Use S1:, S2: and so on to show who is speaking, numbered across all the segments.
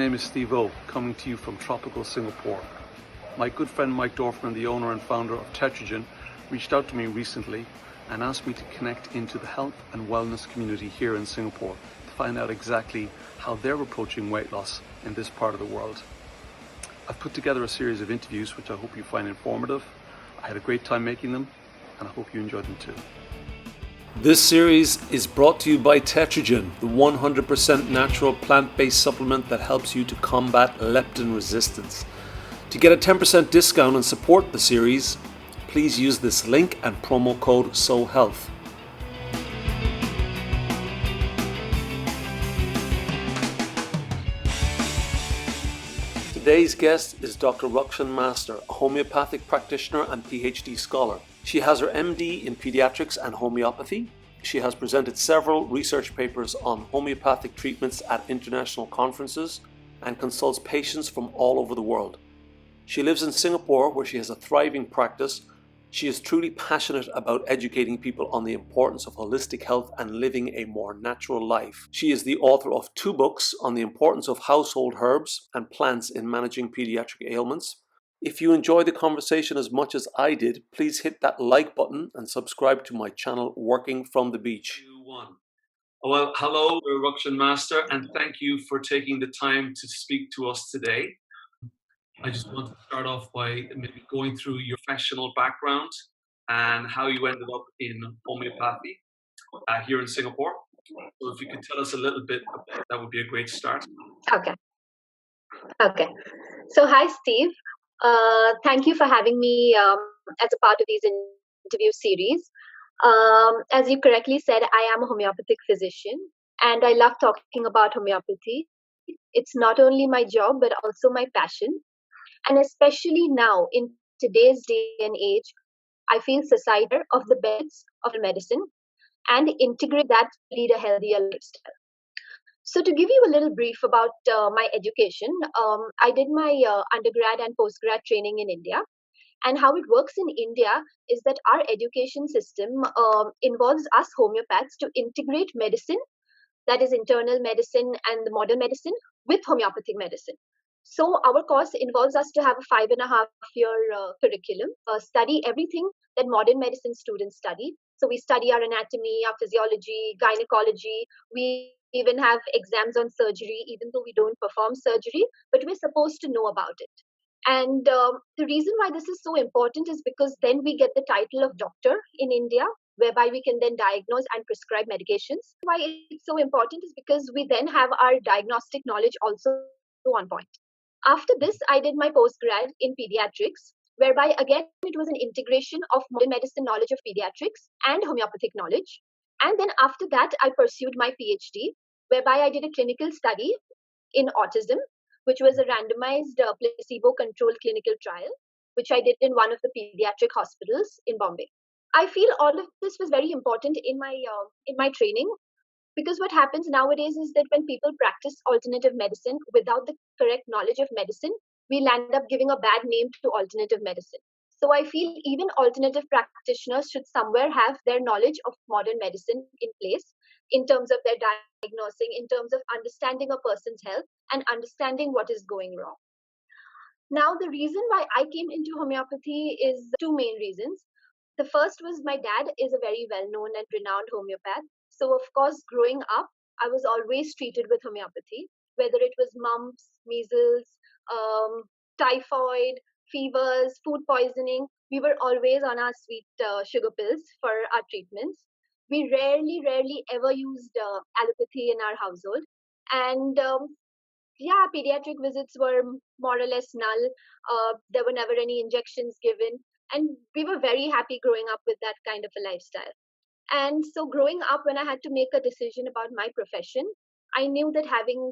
S1: name is Steve O, coming to you from tropical Singapore. My good friend Mike Dorfman, the owner and founder of Tetrogen, reached out to me recently and asked me to connect into the health and wellness community here in Singapore to find out exactly how they're approaching weight loss in this part of the world. I've put together a series of interviews which I hope you find informative. I had a great time making them, and I hope you enjoyed them too. This series is brought to you by Tetrogen, the 100% natural plant-based supplement that helps you to combat leptin resistance. To get a 10% discount and support the series, please use this link and promo code SOHEALTH. Today's guest is Dr. Rukshin Master, a homeopathic practitioner and PhD scholar. She has her MD in pediatrics and homeopathy. She has presented several research papers on homeopathic treatments at international conferences and consults patients from all over the world. She lives in Singapore, where she has a thriving practice. She is truly passionate about educating people on the importance of holistic health and living a more natural life. She is the author of 2 books on the importance of household herbs and plants in managing pediatric ailments. If you enjoyed the conversation as much as I did, please hit that like button and subscribe to my channel, Working from the Beach. Well, hello, Rukshin Master, and thank you for taking the time to speak to us today. I just want to start off by maybe going through your professional background and how you ended up in homeopathy here in Singapore. So if you could tell us a little bit about that, that would be a great start.
S2: Okay. So hi, Steve. Thank you for having me as a part of these interview series. As you correctly said, I am a homeopathic physician, and I love talking about homeopathy. It's not only my job, but also my passion. And especially now, in today's day and age, I feel society of the benefits of medicine and integrate that to lead a healthier lifestyle. So to give you a little brief about my education, I did my undergrad and postgrad training in India. And how it works in India is that our education system involves us homeopaths to integrate medicine, that is internal medicine and the modern medicine, with homeopathic medicine. So our course involves us to have a 5.5-year curriculum, study everything that modern medicine students study. So we study our anatomy, our physiology, gynecology. We even have exams on surgery, even though we don't perform surgery, but we're supposed to know about it. And the reason why this is so important is because then we get the title of doctor in India, whereby we can then diagnose and prescribe medications. Why it's so important is because we then have our diagnostic knowledge also on point. After this, I did my postgrad in pediatrics, whereby again it was an integration of modern medicine knowledge of pediatrics and homeopathic knowledge. And then after that, I pursued my PhD, whereby I did a clinical study in autism, which was a randomized placebo-controlled clinical trial, which I did in one of the pediatric hospitals in Bombay. I feel all of this was very important in my training, because what happens nowadays is that when people practice alternative medicine without the correct knowledge of medicine, we'll end up giving a bad name to alternative medicine. So I feel even alternative practitioners should somewhere have their knowledge of modern medicine in place in terms of their diagnosing, in terms of understanding a person's health and understanding what is going wrong. Now, the reason why I came into homeopathy is 2 main reasons. The first was my dad is a very well-known and renowned homeopath. So, of course, growing up, I was always treated with homeopathy, whether it was mumps, measles, typhoid, fevers, food poisoning. We were always on our sweet sugar pills for our treatments. We rarely ever used allopathy in our household. And pediatric visits were more or less null. There were never any injections given. And we were very happy growing up with that kind of a lifestyle. And so growing up, when I had to make a decision about my profession, I knew that having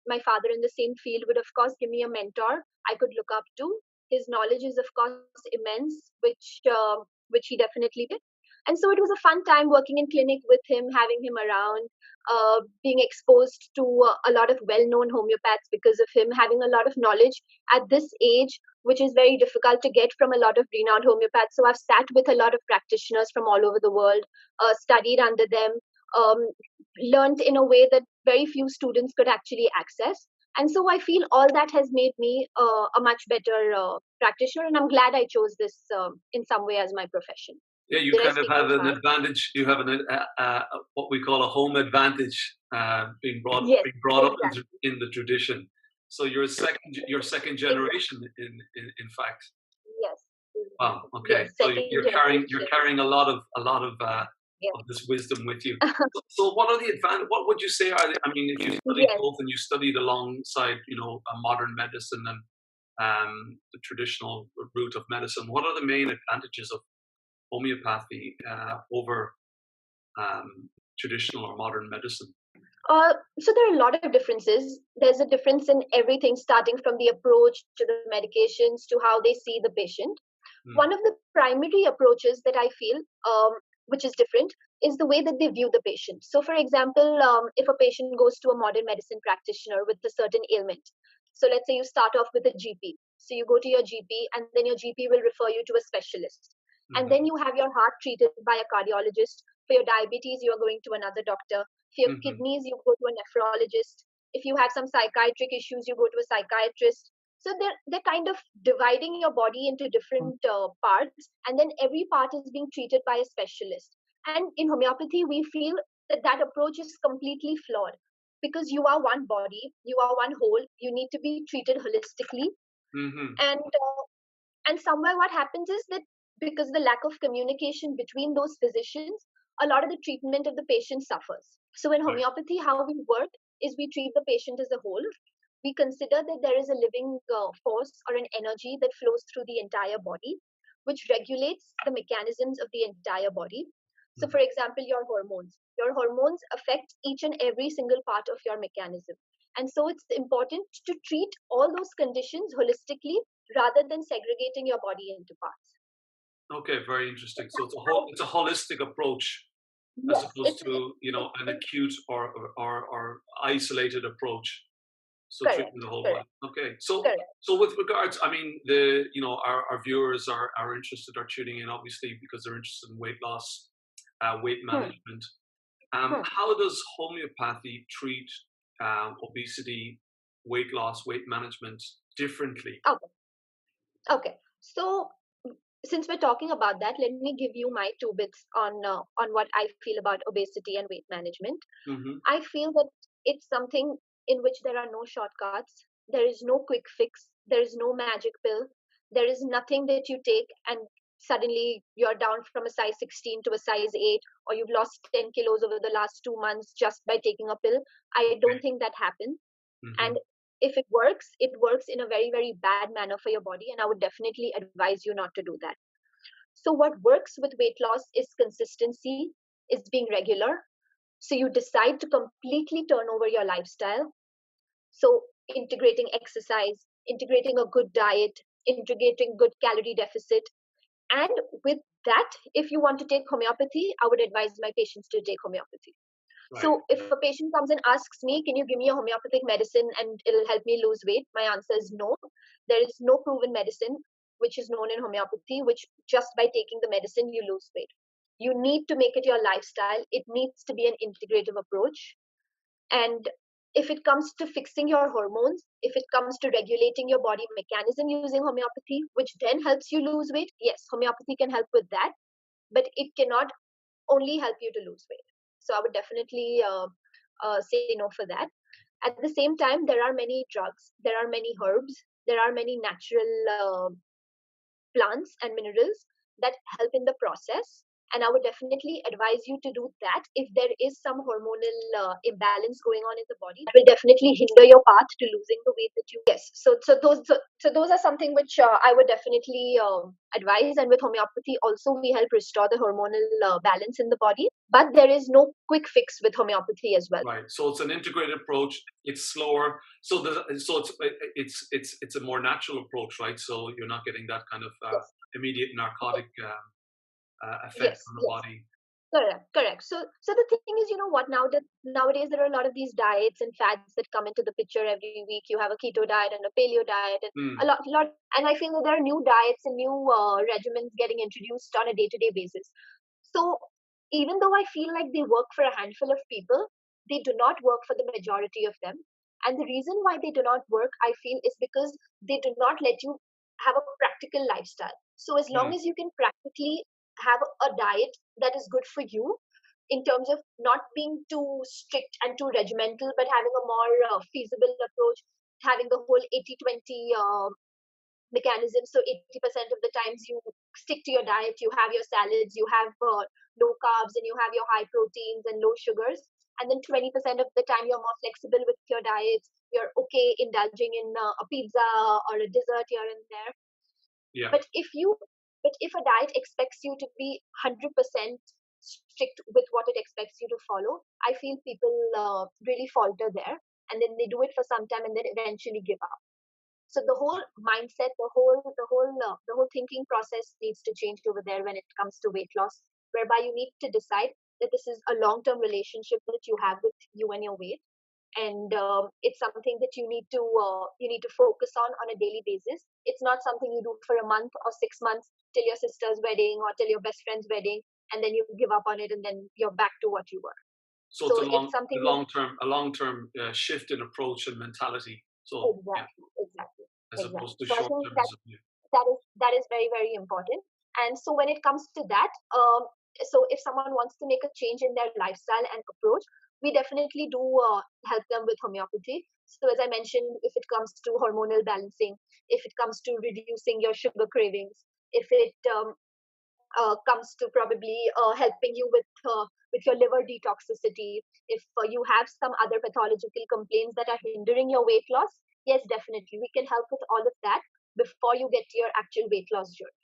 S2: my father in the same field would, of course, give me a mentor I could look up to. His knowledge is, of course, immense, which he definitely did. And so it was a fun time working in clinic with him, having him around, being exposed to a lot of well-known homeopaths because of him, having a lot of knowledge at this age, which is very difficult to get from a lot of renowned homeopaths. So I've sat with a lot of practitioners from all over the world, studied under them, learned in a way that very few students could actually access. And so I feel all that has made me a much better practitioner, and I'm glad I chose this in some way as my profession.
S1: Yeah, you
S2: Did I
S1: kind of
S2: speak
S1: have
S2: too
S1: an
S2: fast?
S1: advantage. You have what we call a home advantage,
S2: Yes,
S1: being brought up
S2: exactly.
S1: in the tradition. So you're second
S2: Exactly.
S1: generation in fact.
S2: Yes.
S1: Wow. Okay.
S2: Yes.
S1: So
S2: Second
S1: you're
S2: generation.
S1: carrying
S2: Yes.
S1: of this wisdom with you. So what are the advantages? What would you say are the, I mean, if you studied
S2: Yes.
S1: both and you studied alongside, a modern medicine and the traditional route of medicine, what are the main advantages of homeopathy over traditional or modern medicine?
S2: So there are a lot of differences. There's a difference in everything, starting from the approach to the medications to how they see the patient.
S1: Mm,
S2: One of the primary approaches that I feel, which is different, is the way that they view the patient. So, for example, if a patient goes to a modern medicine practitioner with a certain ailment, so let's say you start off with a GP. So you go to your GP, and then your GP will refer you to a specialist. And
S1: mhm,
S2: then you have your heart treated by a cardiologist. For your diabetes, you are going to another doctor. For your
S1: mhm,
S2: kidneys, you go to a nephrologist. If you have some psychiatric issues, you go to a psychiatrist. So they're kind of dividing your body into different parts, and then every part is being treated by a specialist. And in homeopathy, we feel that that approach is completely flawed, because you are one body, you are one whole, you need to be treated holistically.
S1: mhm.
S2: And somewhere what happens is that, because of the lack of communication between those physicians, a lot of the treatment of the patient suffers. So in
S1: Right.
S2: homeopathy, how we work is we treat the patient as a whole. We consider that there is a living force or an energy that flows through the entire body, which regulates the mechanisms of the entire body. So,
S1: Mhm.
S2: for example, your hormones affect each and every single part of your mechanism. And so it's important to treat all those conditions holistically rather than segregating your body into parts.
S1: Okay, very interesting. So
S2: How-
S1: it's a holistic approach as
S2: Yes,
S1: opposed to an acute or isolated approach. So treating
S2: correct,
S1: the whole body.
S2: correct,
S1: Okay. So
S2: correct.
S1: with regards, I mean, our viewers are interested, are tuning in obviously because they're interested in weight loss, weight
S2: Hmm,
S1: management.
S2: hmm.
S1: How does homeopathy treat obesity, weight loss, weight management differently?
S2: Okay, okay. So since we're talking about that, let me give you my two bits on what I feel about obesity and weight management.
S1: Hmm.
S2: I feel that it's something in which there are no shortcuts. There is no quick fix. There is no magic pill. There is nothing that you take and suddenly you're down from a size 16 to a size 8, or you've lost 10 kilos over the last 2 months just by taking a pill. I don't think that happens.
S1: Hmm.
S2: And if it works in a very, very bad manner for your body. And I would definitely advise you not to do that. So, what works with weight loss is consistency, is being regular. So, you decide to completely turn over your lifestyle. So, integrating exercise, integrating a good diet, integrating good calorie deficit. And with that, if you want to take homeopathy, I would advise my patients to take homeopathy.
S1: Right.
S2: So, if a patient comes and asks me, can you give me a homeopathic medicine and it'll help me lose weight? My answer is no. There is no proven medicine which is known in homeopathy, which just by taking the medicine, you lose weight. You need to make it your lifestyle. It needs to be an integrative approach. And if it comes to fixing your hormones, if it comes to regulating your body mechanism using homeopathy, which then helps you lose weight, yes, homeopathy can help with that, but it cannot only help you to lose weight. So I would definitely say no for that. At the same time, there are many drugs, there are many herbs, there are many natural plants and minerals that help in the process. And I would definitely advise you to do that if there is some hormonal imbalance going on in the body. That will definitely hinder your path to losing the weight that you. Yes. So those are something which I would definitely advise. And with homeopathy, also we help restore the hormonal balance in the body. But there is no quick fix with homeopathy as well.
S1: Right. So it's an integrated approach. It's slower. So it's a more natural approach, right? So you're not getting that kind of
S2: Yes.
S1: immediate narcotic effect
S2: Yes.
S1: on the
S2: Yes.
S1: body.
S2: Correct, correct. So the thing is, you know what? Nowadays there are a lot of these diets and fads that come into the picture every week. You have a keto diet and a paleo diet, and
S1: Mm,
S2: a lot. And I feel that there are new diets and new regimens getting introduced on a day-to-day basis. So even though I feel like they work for a handful of people, they do not work for the majority of them. And the reason why they do not work, I feel, is because they do not let you have a practical lifestyle. So as long as you can practically have a diet that is good for you, in terms of not being too strict and too regimental, but having a more feasible approach, having the whole 80-20 mechanism. So 80% of the times you stick to your diet, you have your salads, you have low carbs, and you have your high proteins and low sugars. And then 20% of the time you're more flexible with your diets. You're okay indulging in a pizza or a dessert here and there.
S1: Yeah.
S2: But if a diet expects you to be 100% strict with what it expects you to follow, I feel people really falter there, and then they do it for some time and then eventually give up. So the whole mindset, the whole thinking process needs to change over there when it comes to weight loss, whereby you need to decide that this is a long-term relationship that you have with you and your weight, and it's something that you need to focus on a daily basis. It's not something you do for a month or 6 months till your sister's wedding or till your best friend's wedding, and then you give up on it, and then you're back to what you were.
S1: So it's
S2: It's something
S1: a long-term shift in approach and mentality. So
S2: exactly.
S1: as opposed to
S2: So I think
S1: short-termism.
S2: that is very, very important. And so when it comes to that, so if someone wants to make a change in their lifestyle and approach, we definitely do help them with homeopathy. So as I mentioned, if it comes to hormonal balancing, if it comes to reducing your sugar cravings, if it comes to probably helping you with your liver detoxicity, if you have some other pathological complaints that are hindering your weight loss, yes, definitely we can help with all of that before you get to your actual weight loss journey.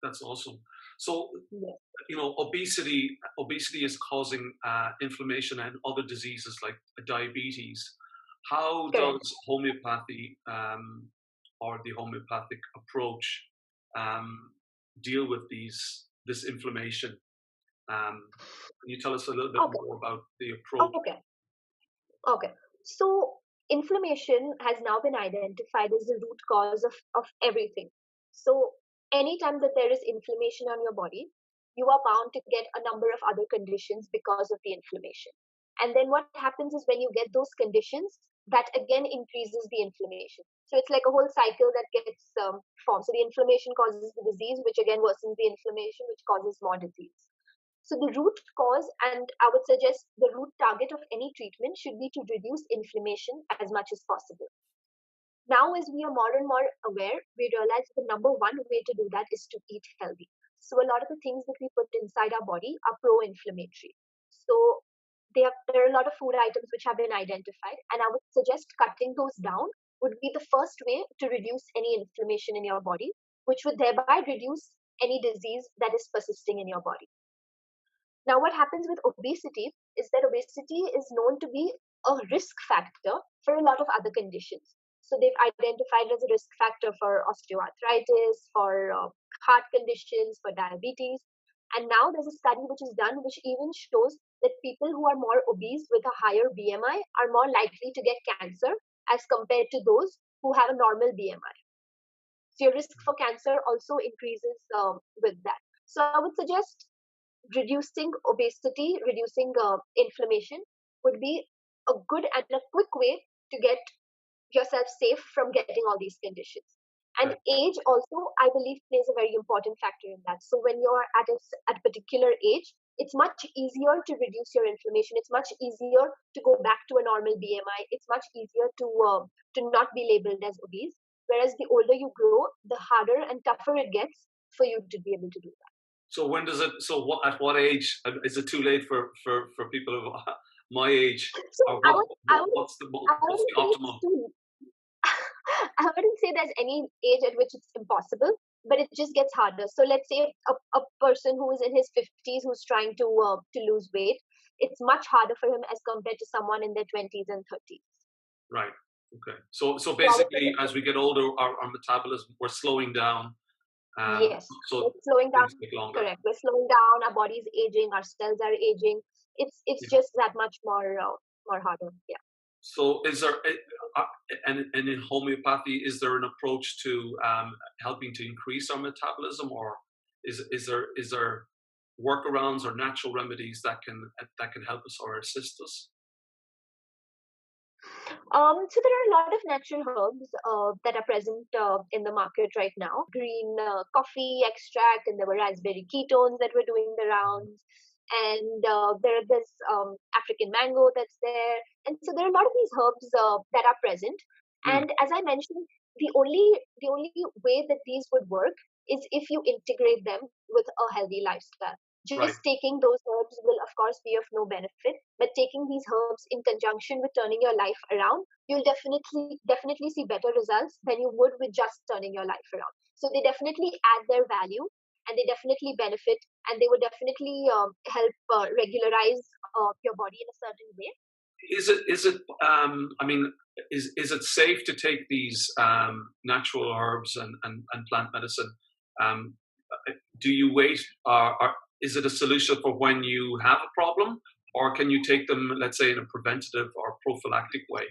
S1: That's awesome. So,
S2: Yes.
S1: obesity is causing inflammation and other diseases like diabetes. How
S2: Correct.
S1: does homeopathy or the homeopathic approach deal with this inflammation? Can you tell us a little bit more about the approach?
S2: Okay. So inflammation has now been identified as the root cause of everything. So anytime that there is inflammation on your body, you are bound to get a number of other conditions because of the inflammation. And then what happens is when you get those conditions, that again increases the inflammation. So it's like a whole cycle that gets formed. So the inflammation causes the disease, which again worsens the inflammation, which causes more disease. So the root cause, and I would suggest the root target of any treatment should be to reduce inflammation as much as possible. Now, as we are more and more aware, we realize the number one way to do that is to eat healthy. So a lot of the things that we put inside our body are pro-inflammatory. So there are a lot of food items which have been identified, and I would suggest cutting those down would be the first way to reduce any inflammation in your body, which would thereby reduce any disease that is persisting in your body. Now, what happens with obesity is that obesity is known to be a risk factor for a lot of other conditions. So they've identified as a risk factor for osteoarthritis, for heart conditions, for diabetes. And now there's a study which is done which even shows that people who are more obese with a higher BMI are more likely to get cancer as compared to those who have a normal BMI. So your risk for cancer also increases with that. So I would suggest reducing obesity, reducing inflammation would be a good and a quick way to get yourself safe from getting all these conditions. And age also, I believe, plays a very important factor in that. So when you're at a particular age, it's much easier to reduce your inflammation. It's much easier to go back to a normal BMI. It's much easier to not be labeled as obese. Whereas the older you grow, the harder and tougher it gets for you to be able to do that.
S1: So when does it? So at what age is it too late for people of my age?
S2: So
S1: What's the optimum?
S2: I wouldn't say there's any age at which it's impossible, but it just gets harder. So let's say a person who is in his 50s who's trying to lose weight, it's much harder for him as compared to someone in their 20s and 30s.
S1: Right. Okay. So basically, as we get older, our metabolism, we're slowing down.
S2: Yes.
S1: So
S2: we're slowing down.
S1: Correct.
S2: We're slowing down. Our body's aging. Our cells are aging. It's just that much more harder. Yeah.
S1: So is there, and in homeopathy, is there an approach to helping to increase our metabolism, or is there workarounds or natural remedies that can help us or assist us?
S2: So there are a lot of natural herbs that are present in the market right now. Green coffee extract, and there were raspberry ketones that were doing the rounds. And there's African mango that's there, and so there are a lot of these herbs that are present.
S3: Mm,
S2: And as I mentioned, the only way that these would work is if you integrate them with a healthy lifestyle.
S3: right.
S2: Just taking those herbs will, of course, be of no benefit, but taking these herbs in conjunction with turning your life around, you'll definitely see better results than you would with just turning your life around. So they definitely add their value, and they definitely benefit, and they would definitely help regularize your body in a certain way.
S3: I mean, is it safe to take these natural herbs and plant medicine? Um, do you wait, or is it a solution for when you have a problem, or can you take them, let's say, in a preventative or prophylactic way?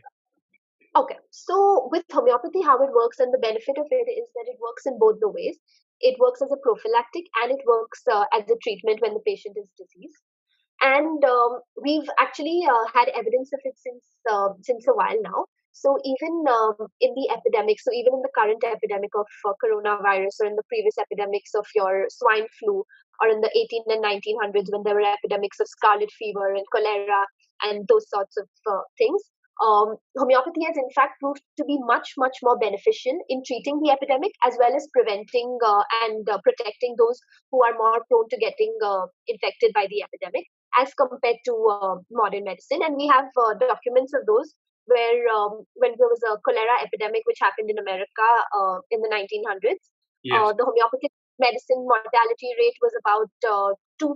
S2: Okay, so with homeopathy, how it works and the benefit of it is that it works in both the ways. It works as a prophylactic and it works as a treatment when the patient is diseased. And we've actually had evidence of it since a while now. So even in the epidemic, so even in the current epidemic of coronavirus, or in the previous epidemics of your swine flu, or in the 18 and 1900s when there were epidemics of scarlet fever and cholera and those sorts of things, homeopathy has in fact proved to be much, much more beneficial in treating the epidemic as well as preventing and protecting those who are more prone to getting infected by the epidemic as compared to modern medicine. And we have documents of those where when there was a cholera epidemic which happened in America in the 1900s,
S3: Yes,
S2: the homeopathic medicine mortality rate was about 2%,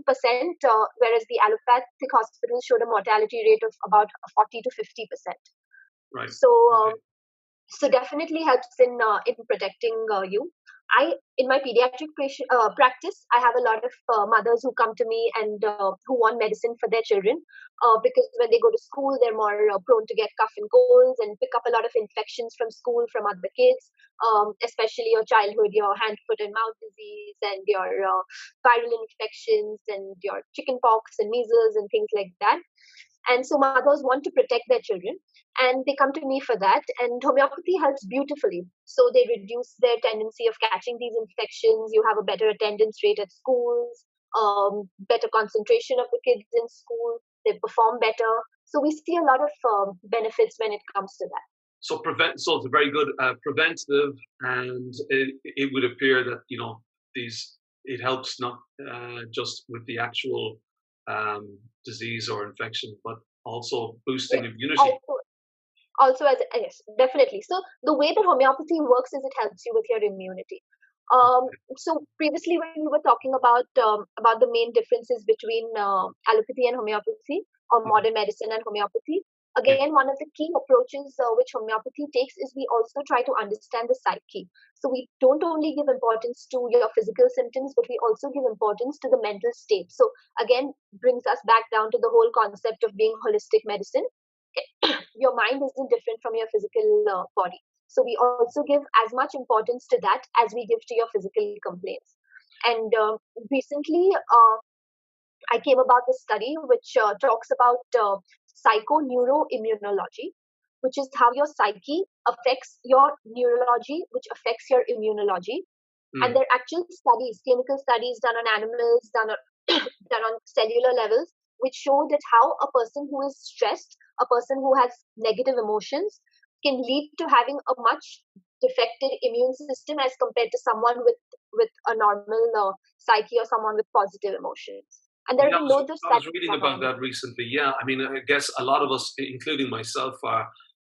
S2: whereas the allopathic hospitals showed a mortality rate of about 40 to 50%.
S3: right.
S2: So
S3: Okay.
S2: so definitely helps in protecting you. I in my pediatric practice, I have a lot of mothers who come to me and who want medicine for their children because when they go to school, they're more prone to get cough and colds and pick up a lot of infections from school from other kids, especially your childhood, your hand, foot, and mouth disease, and your viral infections, and your chicken pox and measles and things like that. And so mothers want to protect their children and they come to me for that. And homeopathy helps beautifully. So they reduce their tendency of catching these infections. You have a better attendance rate at schools, better concentration of the kids in school. They perform better. So we see a lot of benefits when it comes to that.
S3: So it's a very good preventative, and it would appear that these it helps not just with the actual disease or infection, but also boosting
S2: Yes.
S3: immunity.
S2: Also as yes, definitely. So the way that homeopathy works is it helps you with your immunity. So previously when we were talking about the main differences between allopathy and homeopathy, or
S3: Mhm.
S2: modern medicine and homeopathy,
S3: Yeah,
S2: again one of the key approaches which homeopathy takes is we also try to understand the psyche. So we don't only give importance to your physical symptoms, but we also give importance to the mental state. So again, brings us back down to the whole concept of being holistic medicine. Your mind isn't different from your physical body. So we also give as much importance to that as we give to your physical complaints. And recently, I came about this study which talks about psychoneuroimmunology, which is how your psyche affects your neurology, which affects your immunology. And
S3: mm.
S2: there are actual studies, clinical studies done on animals, done on cellular levels, which show that how a person who is stressed, a person who has negative emotions, can lead to having a much defected immune system as compared to someone with a normal psyche, or someone with positive emotions. And there
S3: Yeah,
S2: have been loads of
S3: I was
S2: studies
S3: reading
S2: done
S3: about
S2: on it.
S3: that recently. Yeah, I mean, I guess a lot of us, including myself,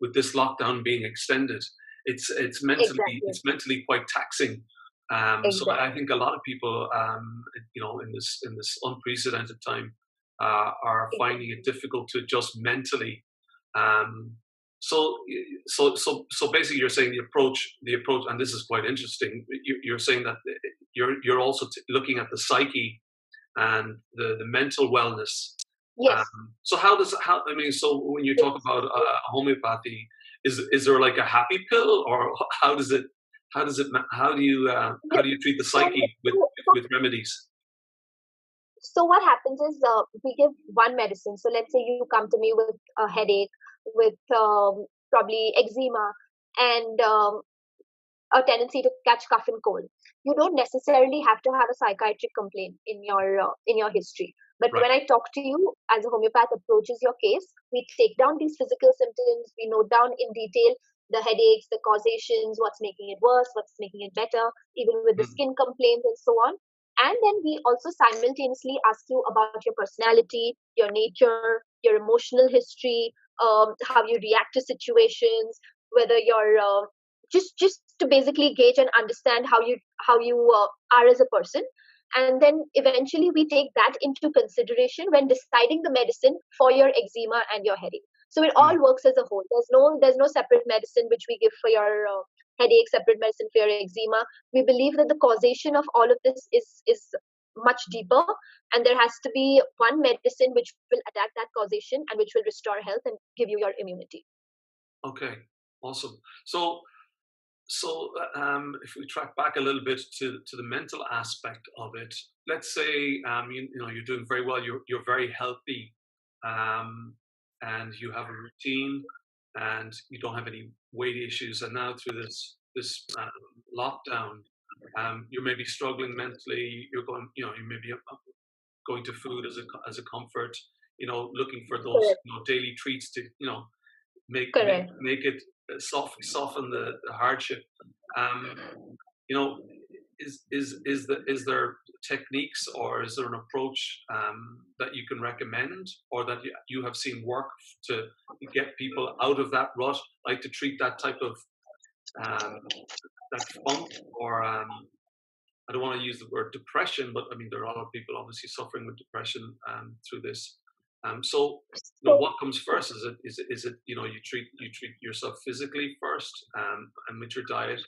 S3: with this lockdown being extended,
S2: Exactly.
S3: it's mentally quite taxing. So I
S2: Exactly.
S3: think a lot of people, in this unprecedented time, are finding it
S2: Exactly.
S3: difficult to just mentally. Um, so basically, you're saying the approach, and this is quite interesting. You're saying that you're also looking at the psyche and the mental wellness.
S2: Yes.
S3: So how I mean, so when you talk
S2: Yes.
S3: about homeopathy, is there like a happy pill, or how
S2: Yes.
S3: do you treat the
S2: So,
S3: psyche
S2: so
S3: with remedies?
S2: So what happens is we give one medicine. So let's say you come to me with a headache, with probably eczema, and a tendency to catch cough and cold. You don't necessarily have to have a psychiatric complaint in your history. But
S3: Right.
S2: when I talk to you as a homeopath approaches your case, we take down these physical symptoms, we note down in detail the headaches, the causations, what's making it worse, what's making it better, even with the
S3: Mm.
S2: skin complaints and so on. And then we also simultaneously ask you about your personality, your nature, your emotional history, how you react to situations, whether you're just to basically gauge and understand how you are as a person. And then eventually we take that into consideration when deciding the medicine for your eczema and your headache. So it all
S3: Mm.
S2: works as a whole. There's no separate medicine which we give for your headache, separate medicine for your eczema. We believe that the causation of all of this is much deeper, and there has to be one medicine which will attack that causation and which will restore health and give you your immunity.
S3: Okay. Awesome. So, if we track back a little bit to the mental aspect of it, let's say you know you're doing very well, you're very healthy, um, and you have a routine, and you don't have any weight issues, and now through this lockdown, you're maybe struggling mentally. You're going, you know, you may be going to food as a comfort, you know, looking for those
S2: Correct.
S3: daily treats to make make
S2: Correct.
S3: make it soften the hardship. Um, you know, is there techniques or is there an approach that you can recommend or that you have seen work to get people out of that rut, like to treat that type of um, that funk or I don't want to use the word depression, but I mean there are a lot of people obviously suffering with depression through this. So,
S2: So
S3: what comes first? Is it you treat yourself physically first, and with your diet,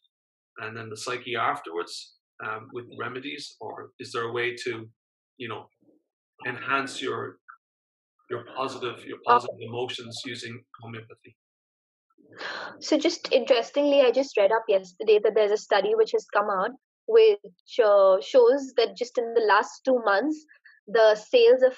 S3: and then the psyche afterwards, with remedies, or is there a way to, you know, enhance your positive emotions using homeopathy?
S2: So just interestingly, I just read up yesterday that there's a study which has come out which shows that just in the last 2 months, the sales of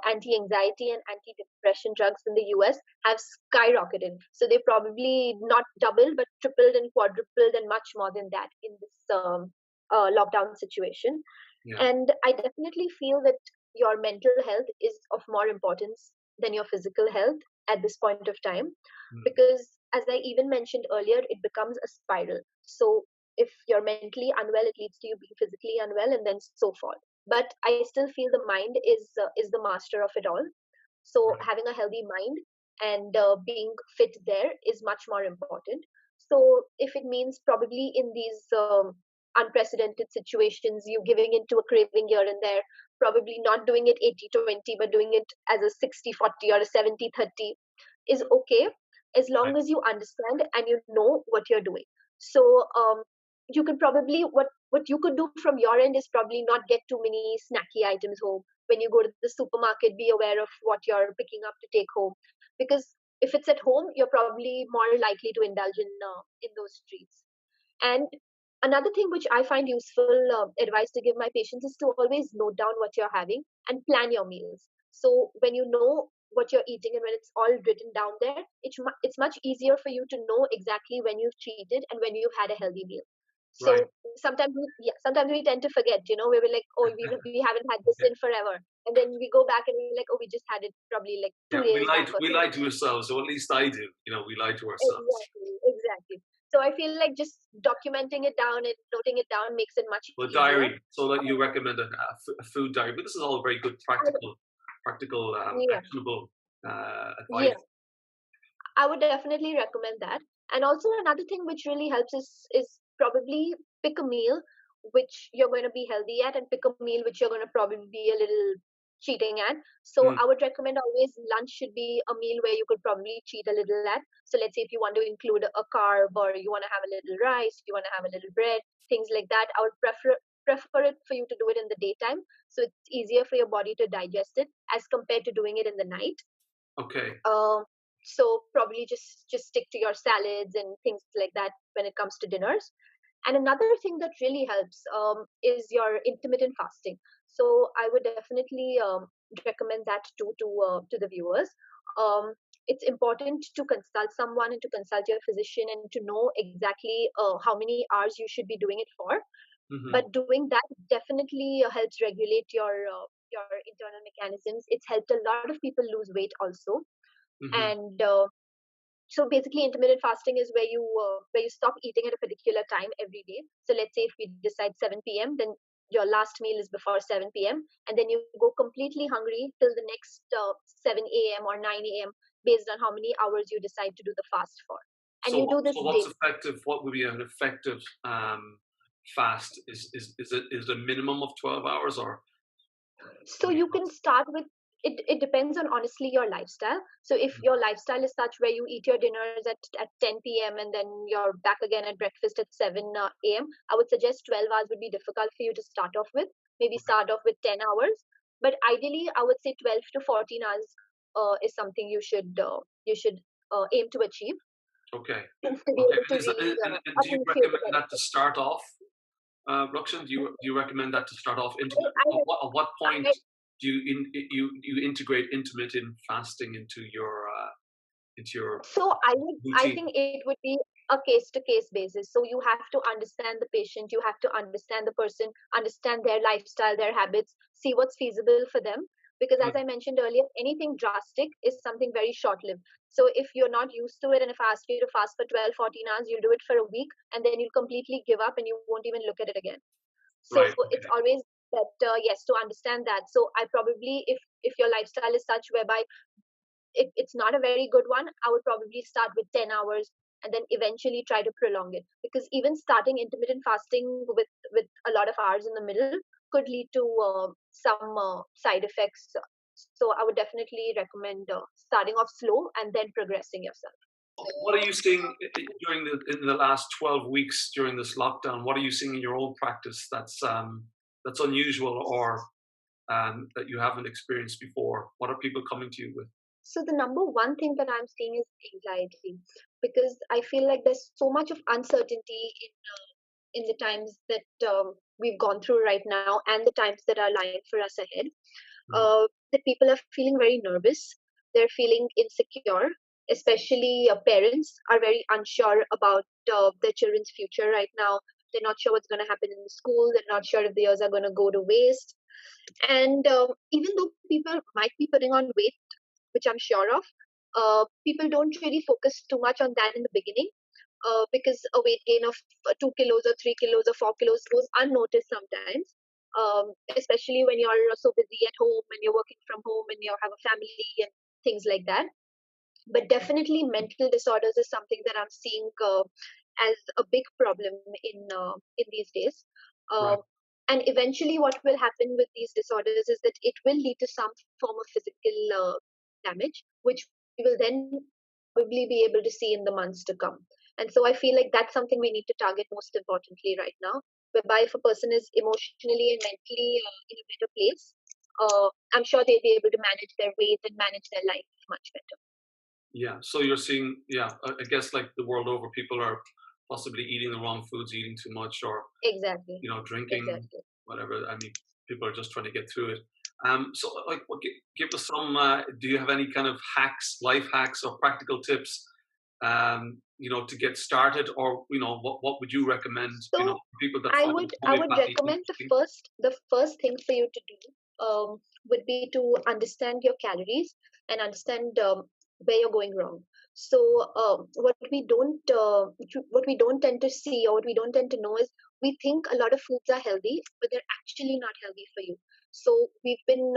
S2: anti-anxiety and anti-depression drugs in the US have skyrocketed. So they probably not doubled, but tripled and quadrupled and much more than that in this lockdown situation.
S3: Yeah.
S2: And I definitely feel that your mental health is of more importance than your physical health at this point of time,
S3: Mm.
S2: because as I even mentioned earlier, it becomes a spiral. So if you're mentally unwell, it leads to you being physically unwell, and then so forth. But I still feel the mind is the master of it all. So
S3: Right.
S2: having a healthy mind and being fit there is much more important. So if it means probably in these unprecedented situations, you giving into a craving here and there, probably not doing it 80-20, but doing it as a 60-40 or a 70-30 is okay, as
S3: Right.
S2: long as you understand and you know what you're doing. So you could probably what you could do from your end is probably not get too many snacky items home. When you go to the supermarket, be aware of what you're picking up to take home, because if it's at home, you're probably more likely to indulge in those treats. And another thing which I find useful advice to give my patients is to always note down what you're having and plan your meals. So when you know what you're eating and when it's all written down there, it's much easier for you to know exactly when you've cheated and when you've had a healthy meal.
S3: Right.
S2: So sometimes we tend to forget, we were like, oh, we haven't had this
S3: Yeah.
S2: in forever. And then we go back and we're like, oh, we just had it probably like two
S3: Yeah. We
S2: days
S3: lie.
S2: back or
S3: We
S2: 3 days
S3: lie to ourselves, or at least I do. You know, we lie to ourselves.
S2: Exactly, exactly. So I feel like just documenting it down and noting it down makes it much
S3: Well,
S2: easier.
S3: diary. So that you recommend a food diary, but this is all very good, practical,
S2: Yeah,
S3: actionable
S2: yeah,
S3: advice.
S2: I would definitely recommend that. And also another thing which really helps is probably pick a meal which you're going to be healthy at, and pick a meal which you're going to probably be a little cheating at. So
S3: Mm.
S2: I would recommend always lunch should be a meal where you could probably cheat a little at. So let's say if you want to include a carb, or you want to have a little rice, you want to have a little bread, things like that. I would prefer it for you to do it in the daytime, so it's easier for your body to digest it as compared to doing it in the night.
S3: Okay.
S2: um, so probably just stick to your salads and things like that when it comes to dinners. And another thing that really helps is your intermittent fasting. So I would definitely recommend that too to the viewers. Um, it's important to consult someone and to consult your physician and to know exactly how many hours you should be doing it for.
S3: Hmm.
S2: But doing that definitely helps regulate your internal mechanisms. It's helped a lot of people lose weight also.
S3: Hmm.
S2: And so basically intermittent fasting is where you stop eating at a particular time every day. So let's say if we decide 7 p.m., then your last meal is before 7 p.m., and then you go completely hungry till the next 7 a.m. or 9 a.m. based on how many hours you decide to do the fast for. And
S3: So,
S2: you do this
S3: so what's
S2: daily.
S3: effective? What would be an effective fast? Is it a minimum of 12 hours or?
S2: So you can start with it depends on honestly your lifestyle. So if your lifestyle is such where you eat your dinners at 10 p.m. and then you're back again at breakfast at 7 a.m., I would suggest 12 hours would be difficult for you to start off with. Maybe start off with 10 hours. But ideally, I would say 12 to 14 hours is something you should aim to achieve
S3: Okay.
S2: to be
S3: Okay.
S2: able to
S3: And, is that,
S2: really
S3: and do you
S2: appreciate the
S3: recommend that to
S2: benefits.
S3: start off, Rukshin? Do you recommend that to start off intermittent?
S2: I,
S3: At what point
S2: I
S3: do you integrate intermittent fasting into your
S2: So I
S3: routine?
S2: think it would be a case to case basis. So you have to understand the patient, you have to understand the person, understand their lifestyle, their habits, see what's feasible for them. Because as
S3: Mm.
S2: I mentioned earlier, anything drastic is something very short lived. So if you're not used to it, and if I ask you to fast for 12, 14 hours, you'll do it for a week and then you'll completely give up and you won't even look at it again. So
S3: Right.
S2: it's
S3: Okay.
S2: always better, yes, to understand that. So I probably, if your lifestyle is such whereby it's not a very good one, I would probably start with 10 hours and then eventually try to prolong it. Because even starting intermittent fasting with a lot of hours in the middle could lead to some side effects. So I would definitely recommend starting off slow and then progressing yourself.
S3: What are you seeing in the last 12 weeks during this lockdown? What are you seeing in your own practice that's unusual or that you haven't experienced before? What are people coming to you with?
S2: So the number one thing that I'm seeing is anxiety, because I feel like there's so much of uncertainty in the times that we've gone through right now and the times that are lying for us ahead.
S3: Mhm.
S2: That people are feeling very nervous. They're feeling insecure, especially parents are very unsure about their children's future right now. They're not sure what's going to happen in school. They're not sure if the years are going to go to waste. And even though people might be putting on weight, which I'm sure of, people don't really focus too much on that in the beginning, because a weight gain of 2 kilos or 3 kilos or 4 kilos goes unnoticed sometimes, especially when you're so busy at home and you're working from home and you have a family and things like that. But definitely mental disorders is something that I'm seeing as a big problem in these days.
S3: Right.
S2: Um, and eventually, what will happen with these disorders is that it will lead to some form of physical damage, which we will then probably be able to see in the months to come. And so I feel like that's something we need to target most importantly right now, whereby if a person is emotionally and mentally in a better place, I'm sure they'll be able to manage their weight and manage their life much better.
S3: Yeah. So you're seeing, yeah, I guess like the world over, people are possibly eating the wrong foods, eating too much, or
S2: Exactly.
S3: drinking,
S2: Exactly.
S3: whatever. I mean, people are just trying to get through it. So, like, give us some. Do you have any kind of hacks, life hacks, or practical tips? To get started, or what would you recommend?
S2: So
S3: For people that
S2: I
S3: find
S2: would I would
S3: homeopathy
S2: recommend
S3: interesting.
S2: the first thing for you to do would be to understand your calories and understand where you're going wrong. So what we don't tend to see or what we don't tend to know is we think a lot of foods are healthy, but they're actually not healthy for you. So we've been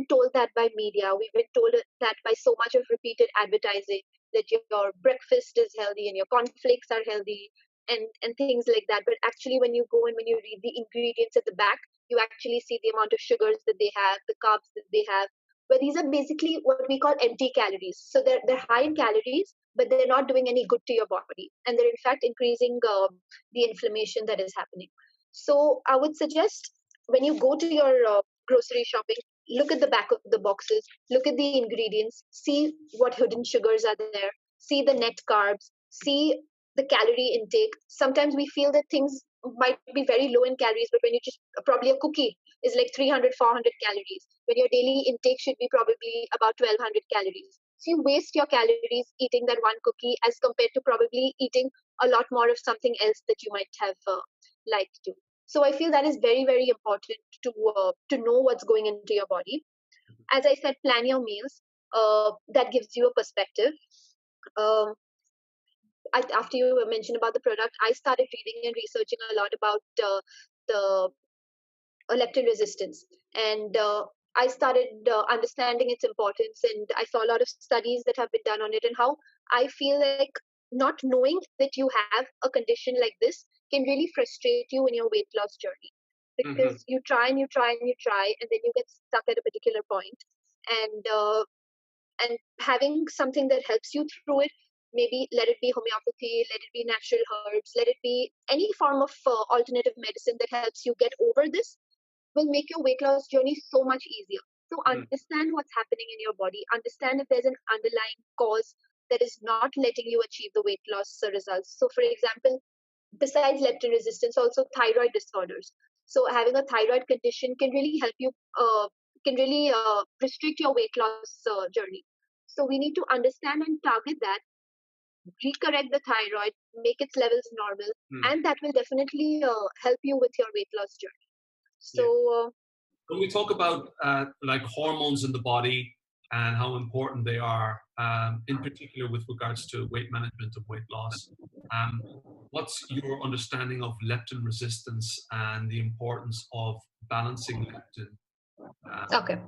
S2: told that by media. We've been told that by so much of repeated advertising that your breakfast is healthy and your cornflakes are healthy and things like that. But actually, when you go and when you read the ingredients at the back, you actually see the amount of sugars that they have, the carbs that they have, where these are basically what we call empty calories. So they're high in calories, but they're not doing any good to your body, and they're in fact increasing the inflammation that is happening. So I would suggest when you go to your grocery shopping, look at the back of the boxes, look at the ingredients, see what hidden sugars are there, see the net carbs, see the calorie intake. Sometimes we feel that things might be very low in calories, but when you just probably a cookie is like 300, 400 calories, when your daily intake should be probably about 1200 calories. So you waste your calories eating that one cookie as compared to probably eating a lot more of something else that you might have liked to. So I feel that is very, very important to know what's going into your body. As I said, plan your meals. That gives you a perspective. Um, After you mentioned about the product, I started reading and researching a lot about the leptin resistance, and I started understanding its importance, and I saw a lot of studies that have been done on it, and how I feel like not knowing that you have a condition like this can really frustrate you in your weight loss journey,
S3: Mm-hmm.
S2: because you try and you try and you try, and then you get stuck at a particular point, and having something that helps you through it, maybe let it be homeopathy, let it be natural herbs, let it be any form of alternative medicine that helps you get over this, will make your weight loss journey so much easier. So understand what's happening in your body, understand if there's an underlying cause that is not letting you achieve the weight loss results. So for example, besides leptin resistance, also thyroid disorders. So having a thyroid condition can really help you, can really restrict your weight loss journey. So we need to understand and target that, recorrect the thyroid, make its levels normal, and that will definitely help you with your weight loss journey. So
S3: Yeah. When we talk about like hormones in the body and how important they are, in particular with regards to weight management and weight loss, what's your understanding of leptin resistance and the importance of balancing leptin?
S2: okay.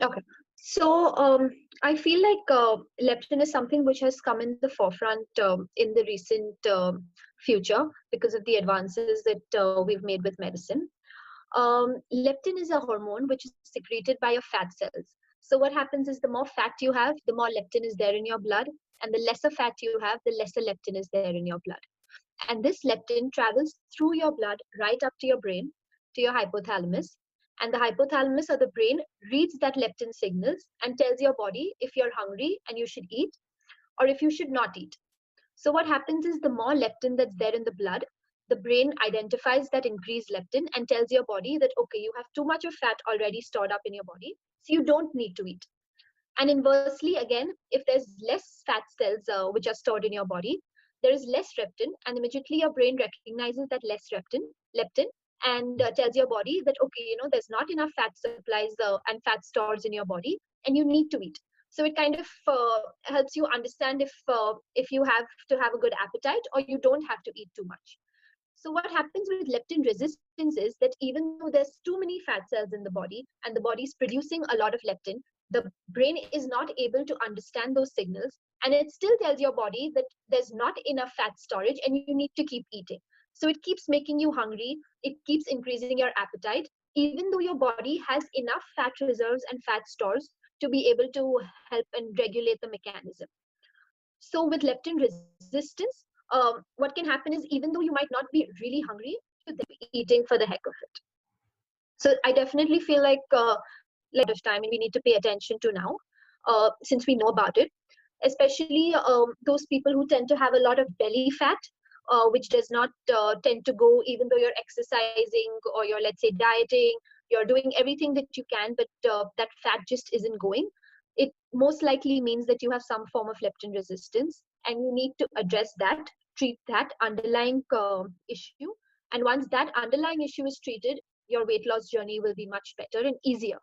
S2: Okay. So I feel like leptin is something which has come in the forefront in the recent future because of the advances that we've made with medicine. Leptin is a hormone which is secreted by your fat cells. So what happens is the more fat you have, the more leptin is there in your blood, and the lesser fat you have, the lesser leptin is there in your blood. And this leptin travels through your blood right up to your brain, to your hypothalamus. And the hypothalamus or the brain reads that leptin signals and tells your body if you're hungry and you should eat, or if you should not eat. So what happens is the more leptin that's there in the blood, the brain identifies that increased leptin and tells your body that, okay, you have too much of fat already stored up in your body, so you don't need to eat. And inversely, again, if there's less fat cells which are stored in your body, there is less leptin, and immediately your brain recognizes that less leptin, and tells your body that, okay, there's not enough fat supplies and fat stores in your body, and you need to eat. So it kind of helps you understand if you have to have a good appetite or you don't have to eat too much. So what happens with leptin resistance is that even though there's too many fat cells in the body and the body is producing a lot of leptin, the brain is not able to understand those signals, and it still tells your body that there's not enough fat storage and you need to keep eating. So it keeps making you hungry, it keeps increasing your appetite, even though your body has enough fat reserves and fat stores to be able to help and regulate the mechanism. So with leptin resistance, what can happen is even though you might not be really hungry, you then be eating for the heck of it. So I definitely feel like of time, and we need to pay attention to now, since we know about it, especially those people who tend to have a lot of belly fat, which does not tend to go, even though you're exercising or you're, let's say, dieting, you're doing everything that you can, but that fat just isn't going. It most likely means that you have some form of leptin resistance, and you need to address that, treat that underlying issue. And once that underlying issue is treated, your weight loss journey will be much better and easier.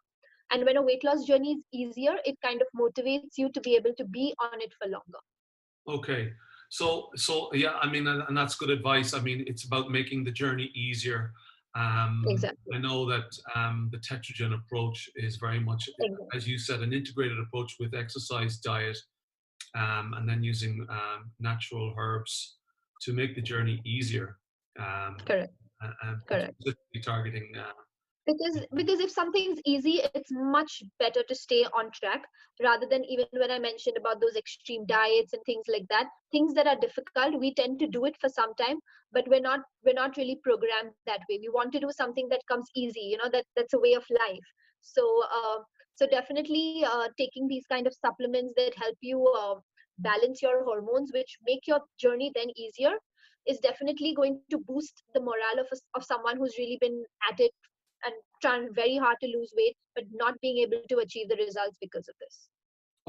S2: And when a weight loss journey is easier, it kind of motivates you to be able to be on it for longer.
S3: Okay. So yeah, I mean, and that's good advice. I mean, it's about making the journey easier.
S2: Exactly.
S3: I know that the Tetrogen approach is very much,
S2: Exactly.
S3: as you said, an integrated approach with exercise, diet, and then using natural herbs to make the journey easier.
S2: Correct.
S3: And
S2: Correct.
S3: specifically targeting.
S2: Because if something's easy, it's much better to stay on track, rather than, even when I mentioned about those extreme diets and things like that, things that are difficult, we tend to do it for some time, but we're not really programmed that way. We want to do something that comes easy, that's a way of life. So so definitely taking these kind of supplements that help you balance your hormones, which make your journey then easier, is definitely going to boost the morale of someone who's really been at it and trying very hard to lose weight, but not being able to achieve the results because of this.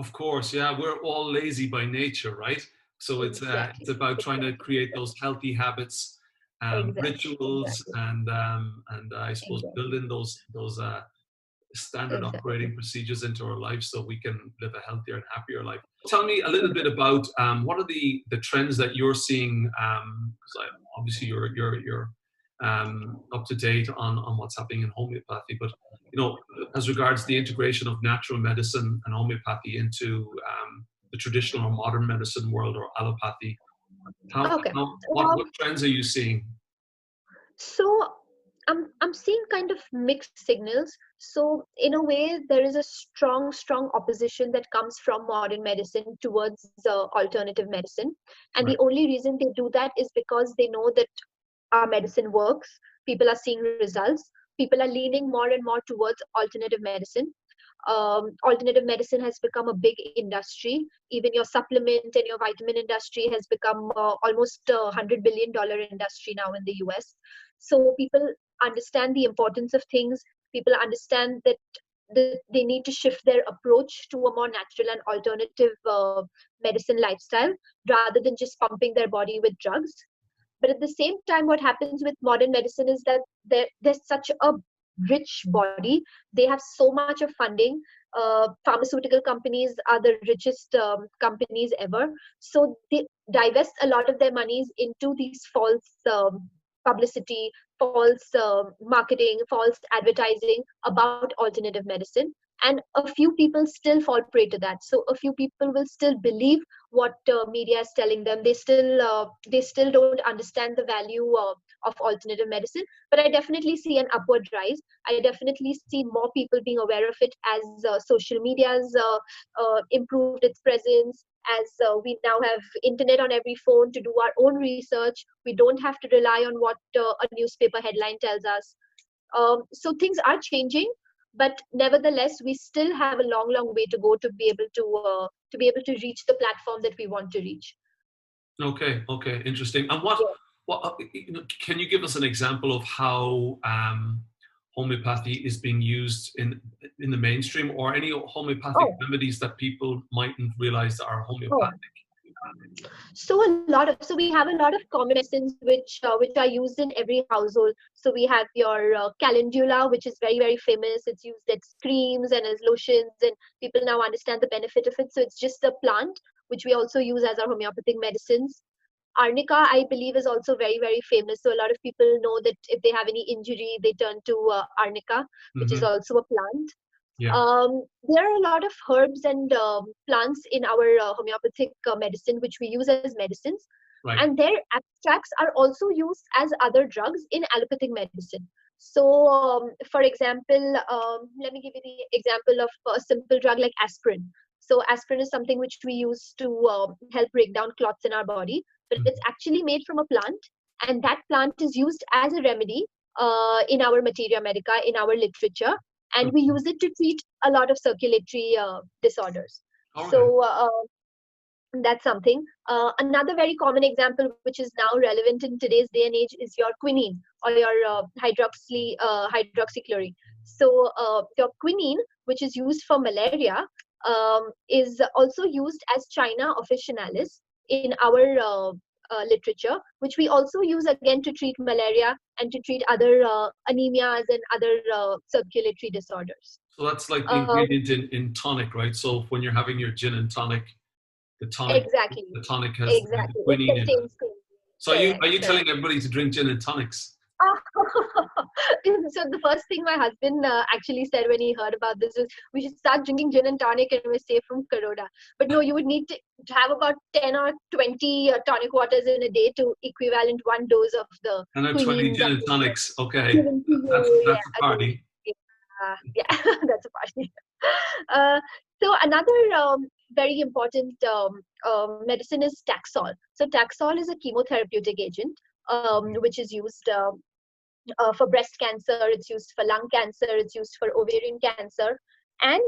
S3: Of course, yeah, we're all lazy by nature, right? So it's
S2: Exactly.
S3: about trying to
S2: Exactly.
S3: create those healthy habits,
S2: Exactly.
S3: rituals,
S2: Exactly.
S3: and I suppose build
S2: Exactly.
S3: in those standard
S2: Exactly.
S3: operating procedures into our life so we can live a healthier and happier life. Tell me a little bit about what are the trends that you're seeing? Because obviously you're up to date on what's happening in homeopathy, but as regards the integration of natural medicine and homeopathy into the traditional or modern medicine world or allopathy,
S2: Okay.
S3: what trends are you seeing?
S2: So I'm seeing kind of mixed signals. So in a way, there is a strong opposition that comes from modern medicine towards alternative medicine, and
S3: Right.
S2: the only reason they do that is because they know that our medicine works. People are seeing results. People are leaning more and more towards alternative medicine. Alternative medicine has become a big industry. Even your supplement and your vitamin industry has become almost a $100 billion industry now in the US. So people understand the importance of things. People understand that they need to shift their approach to a more natural and alternative medicine lifestyle rather than just pumping their body with drugs. But at the same time, what happens with modern medicine is that there's such a rich body. They have so much of funding. Pharmaceutical companies are the richest companies ever. So they divest a lot of their monies into these false publicity, false marketing, false advertising about alternative medicine. And a few people still fall prey to that. So a few people will still believe what media is telling them. They still don't understand the value of alternative medicine. But I definitely see an upward rise. I definitely see more people being aware of it as social media's improved its presence, as we now have internet on every phone to do our own research. We don't have to rely on what a newspaper headline tells us. So things are changing, but nevertheless, we still have a long way to go to be able to reach the platform that we want to reach.
S3: Okay, okay, interesting. And
S2: Yeah.
S3: can you give us an example of how homeopathy is being used in the mainstream, or any homeopathic
S2: Oh,
S3: remedies that people mightn't realize are
S2: oh.
S3: homeopathic?
S2: So we have a lot of common medicines which are used in every household. So we have your calendula, which is very famous. It's used as creams and as lotions, and people now understand the benefit of it. So it's just a plant which we also use as our homeopathic medicines. Arnica, I believe, is also very famous. So a lot of people know that if they have any injury, they turn to arnica, which is
S3: Hmm.
S2: also a plant.
S3: Yeah.
S2: There are a lot of herbs and plants in our homeopathic medicine, which we use as medicines,
S3: Right.
S2: and their extracts are also used as other drugs in allopathic medicine. So, for example, let me give you the example of a simple drug like aspirin. So, aspirin is something which we use to help break down clots in our body, but it's
S3: Mhm.
S2: actually made from a plant, and that plant is used as a remedy in our materia medica, in our literature, and we
S3: Okay.
S2: use it to treat a lot of circulatory disorders.
S3: All right.
S2: So that's something. Another very common example, which is now relevant in today's day and age, is your quinine or your hydroxychloroquine. So your quinine, which is used for malaria, is also used as China officinalis in our literature, which we also use again to treat malaria and to treat other anemias and other circulatory disorders.
S3: So that's like the
S2: Um,
S3: ingredient in tonic, right? So when you're having your gin and tonic, the tonic
S2: exactly,
S3: the tonic has the
S2: exactly. It
S3: quinine in it.
S2: contains quinine.
S3: So are
S2: Correct,
S3: you telling
S2: correct.
S3: everybody to drink gin and tonics?
S2: So the first thing my husband actually said when he heard about this was, we should start drinking gin and tonic and we're safe from corona. But no, you would need to have about 10 or 20 tonic waters in a day to equivalent one dose of the
S3: And then 20
S2: quinine
S3: gin
S2: that
S3: and
S2: is
S3: tonics. Okay.
S2: given to you,
S3: That's a
S2: yeah, a day.
S3: party.
S2: Yeah, that's a party. Uh, so another very important medicine is Taxol. So Taxol is a chemotherapeutic agent which is used for breast cancer, it's used for lung cancer, it's used for ovarian cancer, and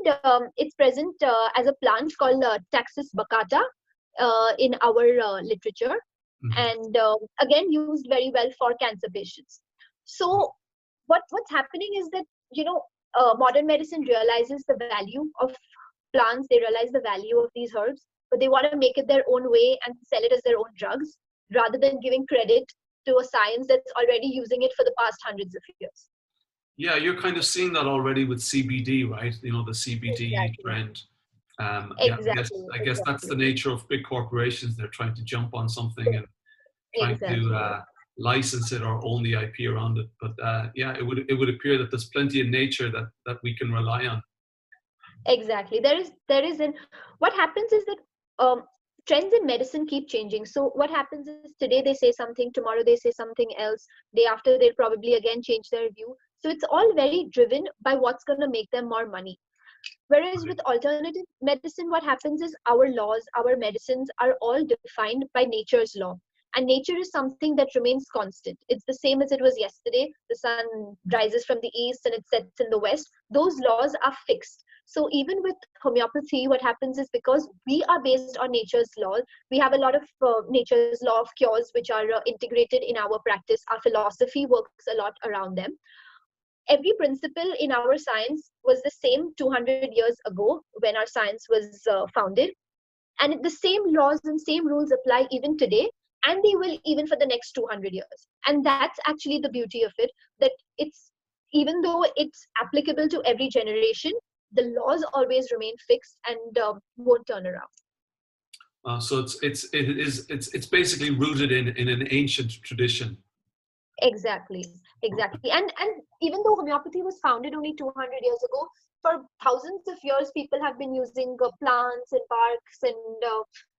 S2: it's present as a plant called Taxus baccata in our literature,
S3: Mhm.
S2: and again used very well for cancer patients. So what's happening is that modern medicine realizes the value of plants, they realize the value of these herbs, but they want to make it their own way and sell it as their own drugs rather than giving credit to a science that's already using it for the past hundreds of years.
S3: Yeah, you're kind of seeing that already with CBD, right? You know, the CBD
S2: Exactly.
S3: trend. Yeah,
S2: Exactly.
S3: I guess that's the nature of big corporations. They're trying to jump on something and trying
S2: Exactly.
S3: to license it or own the IP around it. But yeah, it would appear that there's plenty in nature that we can rely on.
S2: Exactly. There is and what happens is that trends in medicine keep changing. So what happens is today they say something, tomorrow they say something else, day after they'll probably again change their view. So it's all very driven by what's going to make them more money. Whereas with alternative medicine, what happens is our laws, our medicines are all defined by nature's law. And nature is something that remains constant. It's the same as it was yesterday. The sun rises from the east and it sets in the west. Those laws are fixed. So even with homeopathy, what happens is because we are based on nature's law, we have a lot of nature's law of cures which are integrated in our practice. Our philosophy works a lot around them. Every principle in our science was the same 200 years ago when our science was founded, and the same laws and same rules apply even today, and they will even for the next 200 years. And that's actually the beauty of it, that it's, even though it's applicable to every generation, the laws always remain fixed and won't turn around.
S3: So it's basically rooted in an ancient tradition.
S2: Exactly. And even though homeopathy was founded only 200 years ago, for thousands of years people have been using plants and barks and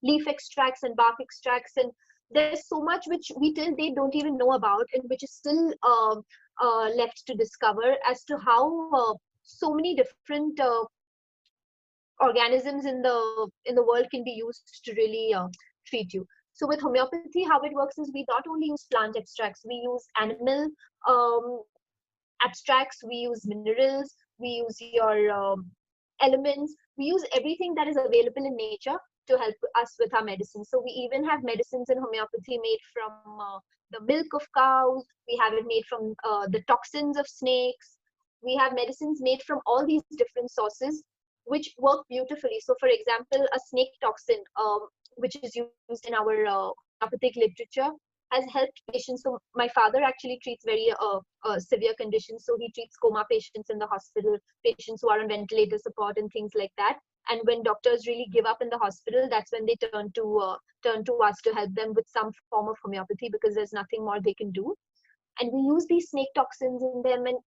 S2: leaf extracts and bark extracts, and there's so much which we till date don't even know about, and which is still left to discover as to how so many different organisms in the world can be used to really treat you. So with homeopathy, how it works is we not only use plant extracts, we use animal um, abstracts, we use minerals, we use your elements, we use everything that is available in nature to help us with our medicine. So we even have medicines in homeopathy made from the milk of cows, we have it made from the toxins of snakes, we have medicines made from all these different sources which work beautifully. So for example, a snake toxin, which is used in our homeopathic literature, has helped patients. So my father actually treats very severe conditions. So he treats coma patients in the hospital, patients who are on ventilator support and things like that. And when doctors really give up in the hospital, that's when they turn to us to help them with some form of homeopathy, because there's nothing more they can do. And we use these snake toxins in them, and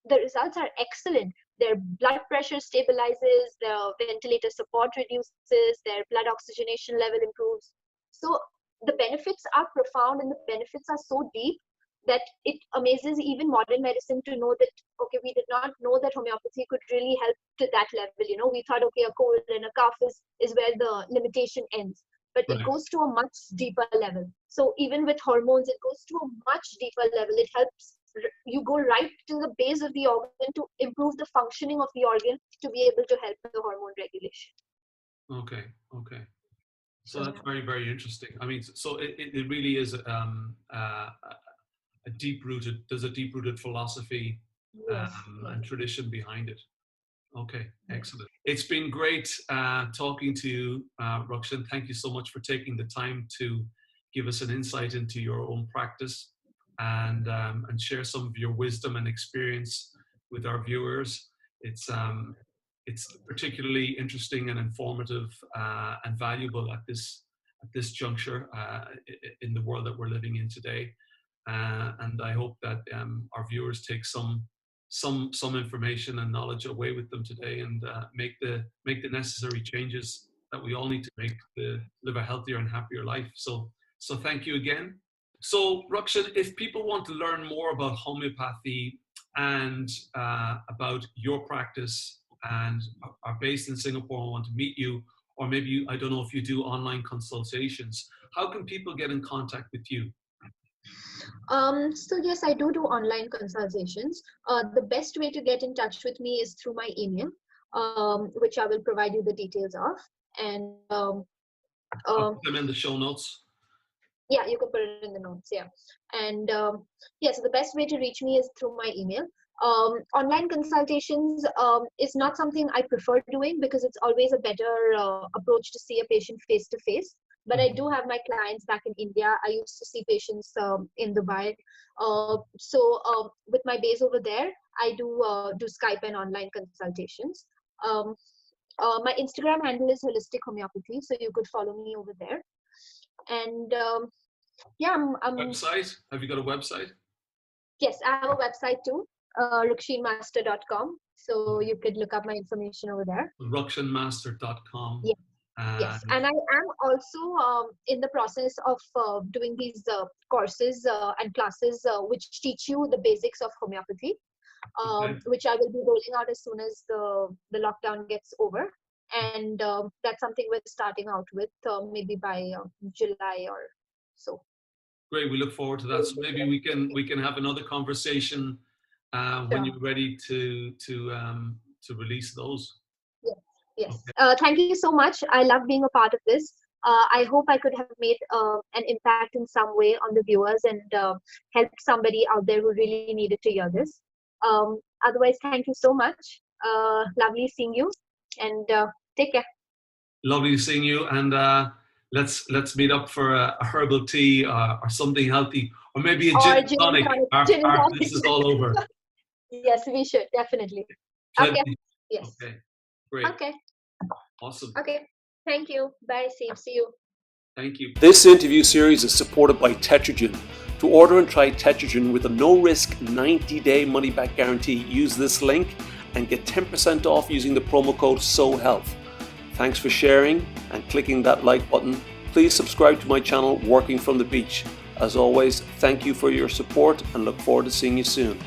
S2: the results are excellent. Their blood pressure stabilizes, their ventilator support reduces, their blood oxygenation level improves. So the benefits are profound and the benefits are so deep that it amazes even modern medicine to know that, okay, we did not know that homeopathy could really help to that level. You know, we thought, okay, a cold and a cough is where the limitation ends. But it goes to a much deeper level. So even with hormones, it goes to a much deeper level. It helps you go right to the base of the organ to improve the functioning of the organ to be able to help with the hormone regulation.
S3: Okay. So that's very, very interesting. I mean, so it really is there's a deep-rooted philosophy and tradition behind it. Okay, excellent. It's been great talking to you, Rukshin. Thank you so much for taking the time to give us an insight into your own practice and share some of your wisdom and experience with our viewers. It's particularly interesting and informative and valuable at this juncture in the world that we're living in today. And I hope that our viewers take some information and knowledge away with them today, and make the necessary changes that we all need to make to live a healthier and happier life. So thank you again. So Rukshin, if people want to learn more about homeopathy and about your practice and are based in Singapore and want to meet you, or maybe I don't know if you do online consultations, how can people get in contact with you?
S2: So yes, I do online consultations. The best way to get in touch with me is through my email, which I will provide you the details of. And
S3: I'll put them in the show notes.
S2: Yeah, you can put it in the notes. Yeah. And so the best way to reach me is through my email. Online consultations is not something I prefer doing because it's always a better approach to see a patient face to face. But I do have my clients back in India. I used to see patients in Dubai. With my base over there, I do Skype and online consultations. My Instagram handle is Holistic Homeopathy, so you could follow me over there. And yeah,
S3: website? Have you got a website?
S2: Yes, I have a website too, rukshinmaster.com. So you could look up my information over there.
S3: rukshinmaster.com.
S2: Yeah. Yes, and I am also in the process of doing these courses and classes which teach you the basics of homeopathy, which I will be rolling out as soon as the lockdown gets over. And that's something we're starting out with maybe by July or so.
S3: Great, we look forward to that. So maybe we can have another conversation when you're ready to release those.
S2: Yes. Thank you so much. I love being a part of this. I hope I could have made an impact in some way on the viewers and helped somebody out there who really needed to hear this. Otherwise, thank you so much. Lovely seeing you, and take care.
S3: Lovely seeing you, and let's meet up for a herbal tea or something healthy, or maybe a gin and tonic. After this is all over.
S2: Yes, we should definitely.
S3: Plenty.
S2: Okay. Yes.
S3: Okay. Great.
S2: Okay.
S3: Awesome.
S2: Okay. Thank you. Bye. See you.
S3: Thank you.
S1: This interview series is supported by Tetrogen. To order and try Tetrogen with a no-risk 90-day money-back guarantee, use this link and get 10% off using the promo code SOHEALTH. Thanks for sharing and clicking that like button. Please subscribe to my channel, Working from the Beach. As always, thank you for your support and look forward to seeing you soon.